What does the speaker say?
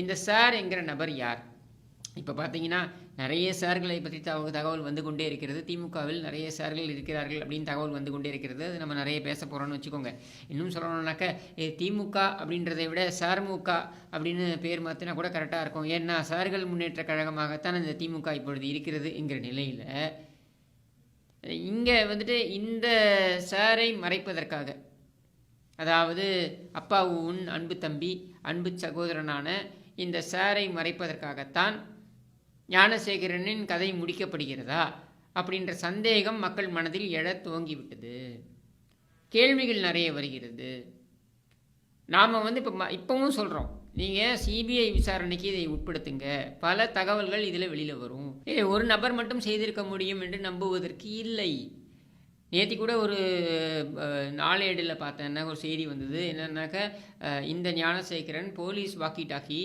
இந்த சார் என்கிற நபர் யார்? இப்போ பார்த்தீங்கன்னா நிறைய சார்களை பற்றி தகவல் வந்து கொண்டே இருக்கிறது. திமுகவில் நிறைய சார்கள் இருக்கிறார்கள் அப்படின்னு தகவல் வந்து கொண்டே இருக்கிறது. அது நம்ம நிறைய பேச போகிறோம்னு வச்சுக்கோங்க. இன்னும் சொல்லணும்னாக்க திமுக அப்படின்றதை விட சார்முக அப்படின்னு பேர் மாற்றினா கூட கரெக்டாக இருக்கும். ஏன்னா சார்கள் முன்னேற்ற கழகமாகத்தான் இந்த திமுக இப்பொழுது இருக்கிறது என்கிற நிலையில் இங்கே வந்துட்டு இந்த சாரை மறைப்பதற்காக, அதாவது அப்பாவுன் அன்பு தம்பி அன்பு சகோதரனான இந்த சாரை மறைப்பதற்காகத்தான் ஞானசேகரனின் கதை முடிக்கப்படுகிறதா அப்படின்ற சந்தேகம் மக்கள் மனதில் எழத் துவங்கிவிட்டது. கேள்விகள் நிறைய வருகிறது. நாம் வந்து இப்போவும் சொல்கிறோம், நீங்கள் சிபிஐ விசாரணைக்கு இதை உட்படுத்துங்க, பல தகவல்கள் இதில் வெளியில் வரும். ஒரு நபர் மட்டும் செய்திருக்க முடியும் என்று நம்புவதற்கு இல்லை. நேற்று கூட ஒரு நாளேடில் பார்த்தேன்னா ஒரு செய்தி வந்தது. என்னன்னாக்க இந்த ஞானசேகரன் போலீஸ் வாக்கி டாக்கி